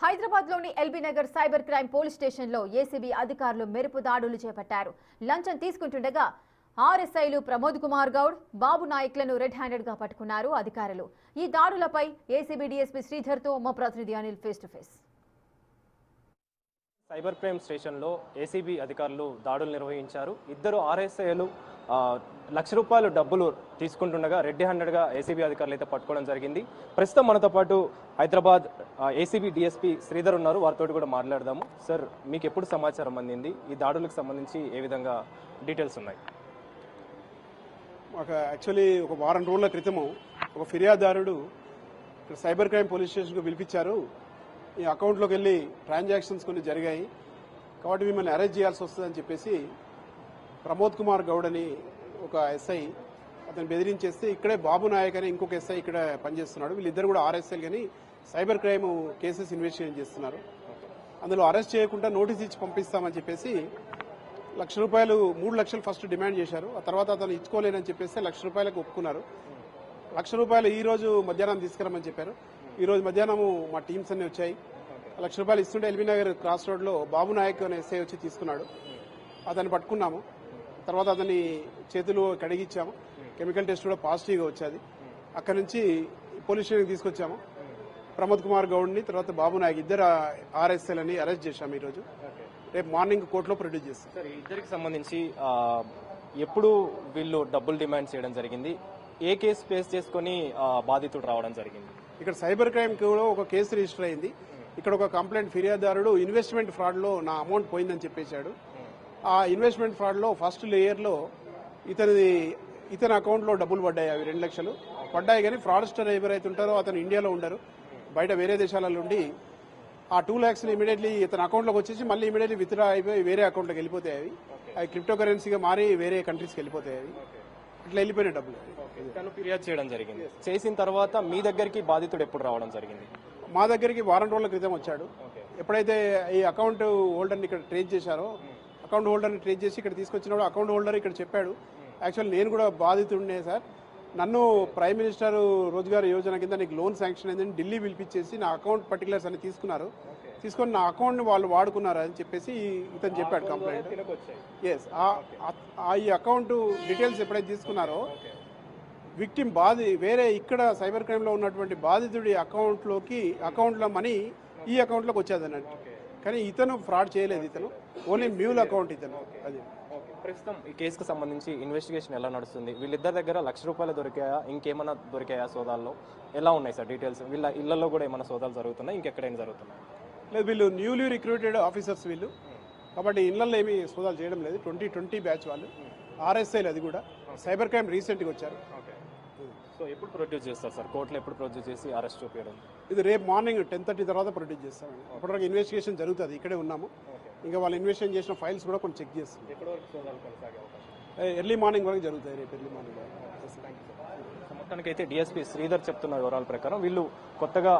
హైదరాబాద్లోని LB Nagar cyber crime police స్టేషన్లో ACB అధికారులు మెరుపు దాడులు చేపట్టారు. లంచం తీసుకుంటుండగా ఆర్ఎస్ఐలు ప్రమోద్ కుమార్ గౌడ్, బాబు నాయక్లను రెడ్ హ్యాండెడ్ గా పట్టుకున్నారు అధికారులు. ఈ దాడులపై ఏసీబీ డీఎస్పీ శ్రీధర్తో మా ప్రతినిధి Anil face to face. Cyber crime స్టేషన్లో ఏసీబీ అధికారులు దాడులు నిర్వహించారు. ఇద్దరు ఆర్ఎస్ఐలు ₹1,00,000 డబ్బులు తీసుకుంటుండగా రెడ్ హ్యాండెడ్గా ఏసీబీ అధికారులు అయితే పట్టుకోవడం జరిగింది. ప్రస్తుతం మనతో పాటు హైదరాబాద్ ఏసీబీ డీఎస్పీ శ్రీధర్ ఉన్నారు. వారితో కూడా మాట్లాడదాము. సార్, మీకు ఎప్పుడు సమాచారం అందింది? ఈ దాడులకు సంబంధించి ఏ విధంగా డీటెయిల్స్ ఉన్నాయి? మాకు యాక్చువల్లీ ఒక వారం రోజుల క్రితము ఒక ఫిర్యాదుదారుడు సైబర్ క్రైమ్ పోలీస్ స్టేషన్కు పిలిపించారు. ఈ అకౌంట్లోకి వెళ్ళి ట్రాన్సాక్షన్స్ కొన్ని జరిగాయి కాబట్టి మిమ్మల్ని అరెస్ట్ చేయాల్సి వస్తుందని చెప్పేసి ప్రమోద్ కుమార్ గౌడ్ అని ఒక ఎస్ఐ అతను బెదిరించేస్తే ఇక్కడే బాబు నాయక్ అని ఇంకొక ఎస్ఐ ఇక్కడ పనిచేస్తున్నాడు. వీళ్ళిద్దరు కూడా ఆర్ఎస్ఐలు కానీ సైబర్ క్రైమ్ కేసెస్ ఇన్వెస్టిగేషన్ చేస్తున్నారు. అందులో అరెస్ట్ చేయకుండా నోటీస్ ఇచ్చి పంపిస్తామని చెప్పేసి ₹1,00,000 3 లక్షలు ఫస్ట్ డిమాండ్ చేశారు. ఆ తర్వాత అతను ఇచ్చుకోలేనని చెప్పేసి ₹1,00,000 ఒప్పుకున్నారు. ₹1,00,000 ఈ రోజు మధ్యాహ్నం తీసుకురమ్మని చెప్పారు. ఈ రోజు మధ్యాహ్నం మా టీమ్స్ అన్ని వచ్చాయి. ₹1,00,000 ఇస్తుంటే ఎల్బీ నగర్ క్రాస్ రోడ్ లో బాబు నాయక్ అనే ఎస్ఐ వచ్చి తీసుకున్నాడు. అతన్ని పట్టుకున్నాము. తర్వాత అతన్ని చేతులు కడిగిచ్చాము. కెమికల్ టెస్ట్ కూడా పాజిటివ్గా వచ్చేది. అక్కడి నుంచి పోలీస్ స్టేషన్కి తీసుకొచ్చాము. ప్రమోద్ కుమార్ గౌడ్ని తర్వాత బాబు నాయక్ ఇద్దరు ఆర్ఎస్ఐలని అరెస్ట్ చేశాము. ఈరోజు రేపు మార్నింగ్ కోర్టులో ప్రొడ్యూస్ చేస్తాం. సార్, ఇద్దరికి సంబంధించి ఎప్పుడు వీళ్ళు డబ్బులు డిమాండ్ చేయడం జరిగింది? ఏ కేసు ఫేస్ చేసుకుని బాధితుడు రావడం జరిగింది? ఇక్కడ సైబర్ క్రైమ్ కూడా ఒక కేసు రిజిస్టర్ అయింది. ఇక్కడ ఒక కంప్లైంట్ ఫిర్యాదుదారుడు ఇన్వెస్ట్మెంట్ ఫ్రాడ్ లో నా అమౌంట్ పోయిందని చెప్పేశాడు. ఆ ఇన్వెస్ట్మెంట్ ఫ్రాడ్ లో ఫస్ట్ లేయర్ లో ఇతని అకౌంట్ లో డబ్బులు పడ్డాయి. అవి 2 లక్షలు పడ్డాయి. కానీ ఫ్రాడ్స్టర్ ఎవరైతే ఉంటారో అతను ఇండియాలో ఉండరు, బయట వేరే దేశాలలో ఉండి ఆ 2 lakhs ఇమీడియట్లీ ఇతని అకౌంట్ లోకి వచ్చేసి మళ్ళీ ఇమీడియట్లీ విత్డ్రా అయిపోయి వేరే అకౌంట్ లోకి వెళ్ళిపోతాయి. అవి క్రిప్టో కరెన్సీగా మారి వేరే కంట్రీస్కి వెళ్ళిపోతాయి. అట్లా వెళ్ళిపోయిన డబ్బులు తను ఫిర్యాదు చేయడం జరిగింది. చేసిన తర్వాత మీ దగ్గరికి బాధితుడు ఎప్పుడు రావడం జరిగింది? మా దగ్గరికి వారం రోజుల క్రితం వచ్చాడు. ఎప్పుడైతే ఈ అకౌంట్ హోల్డర్ని ఇక్కడ ట్రేస్ చేశారో అకౌంట్ హోల్డర్ని ట్రేస్ చేసి ఇక్కడ తీసుకొచ్చినప్పుడు అకౌంట్ హోల్డర్ ఇక్కడ చెప్పాడు, యాక్చువల్ నేను కూడా బాధితుడినే సార్, నన్ను ప్రైమ్ మినిస్టర్ రోజ్గార్ యోజన కింద నీకు లోన్ శాంక్షన్ అయిందని ఢిల్లీ పిలిపించేసి నా అకౌంట్ పర్టికులర్స్ అని తీసుకున్నారు. తీసుకొని నా అకౌంట్ని వాళ్ళు వాడుకున్నారు అని చెప్పేసి ఇతను చెప్పాడు కంప్లైంట్. ఎస్, ఈ అకౌంట్ డీటెయిల్స్ ఎప్పుడైతే తీసుకున్నారో విక్టిమ్ వేరే ఇక్కడ సైబర్ క్రైమ్లో ఉన్నటువంటి బాధితుడి అకౌంట్లో మనీ ఈ అకౌంట్లోకి వచ్చేది అన్నట్టు. కానీ ఇతను ఫ్రాడ్ చేయలేదు. ఇతను ఓన్లీ మ్యూల్ అకౌంట్ ఇతను. అది ప్రస్తుతం ఈ కేసుకు సంబంధించి ఇన్వెస్టిగేషన్ ఎలా నడుస్తుంది? వీళ్ళిద్దరి దగ్గర ₹1,00,000 దొరికాయా? ఇంకేమైనా దొరికాయా? సోదాల్లో ఎలా ఉన్నాయి సార్ డీటెయిల్స్? వీళ్ళ ఇళ్లలో కూడా ఏమైనా సోదాలు జరుగుతున్నాయి? ఇంకెక్కడైనా జరుగుతున్నాయి? లేదు, వీళ్ళు న్యూలీ రిక్రూటెడ్ ఆఫీసర్స్ వీళ్ళు, కాబట్టి ఇళ్లలో ఏమీ సోదాలు చేయడం లేదు. 2020 బ్యాచ్ వాళ్ళు ఆర్ఎస్ఐలు. అది కూడా సైబర్ క్రైమ్ రీసెంట్గా వచ్చారు. సో ఎప్పుడు ప్రొడ్యూస్ చేస్తారు సార్? కోర్టులో ఎప్పుడు ప్రొడ్యూస్ చేసి అరెస్ట్ చూపించడం? ఇది రేపు మార్నింగ్ 10:30 తర్వాత ప్రొడ్యూస్ చేస్తామండి. అప్పటివరకు ఇన్వెస్టిగేషన్ జరుగుతుంది. ఇక్కడే ఉన్నాము. ఇంకా వాళ్ళు ఇన్వెస్టిగేషన్ చేసిన ఫైల్స్ కూడా కొంచెం చెక్ చేస్తాం. ఎర్లీ మార్నింగ్ వరకు జరుగుతాయి. రేపు ఎర్లీ మార్నింగ్ వరకు. మొత్తానికైతే డీఎస్పీ శ్రీధర్ చెప్తున్న వివరాల ప్రకారం వీళ్ళు కొత్తగా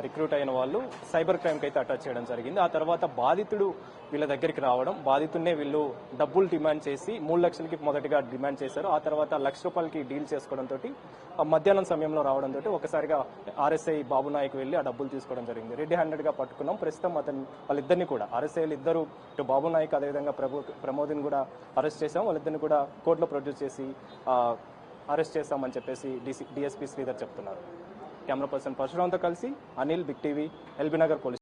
రిక్రూట్ అయిన వాళ్ళు సైబర్ క్రైమ్కి అయితే అటాచ్ చేయడం జరిగింది. ఆ తర్వాత బాధితుడు వీళ్ళ దగ్గరికి రావడం, బాధితుడినే వీళ్ళు డబ్బులు డిమాండ్ చేసి 3 లక్షలకి మొదటిగా డిమాండ్ చేశారు. ఆ తర్వాత ₹1,00,000 డీల్ చేసుకోవడంతో మధ్యాహ్నం సమయంలో రావడంతో ఒకసారిగా ఆర్ఎస్ఐ బాబు నాయక్ వెళ్ళి ఆ డబ్బులు తీసుకోవడం జరిగింది. రెడ్ హ్యాండెడ్గా పట్టుకున్నాం. ప్రస్తుతం వాళ్ళిద్దరిని కూడా ఆర్ఎస్ఐలు ఇద్దరు, ఇటు బాబు నాయక్ అదేవిధంగా ప్రమోద్ని కూడా అరెస్ట్ చేశాం. వాళ్ళిద్దరిని కూడా కోర్టులో ప్రొడ్యూస్ చేసి అరెస్ట్ చేస్తామని చెప్పేసి డీఎస్పీ శ్రీధర్ చెప్తున్నారు. కెమెరా పర్సన్ పరశురామ్తో కలిసి Anil, big TV, LB Nagar police.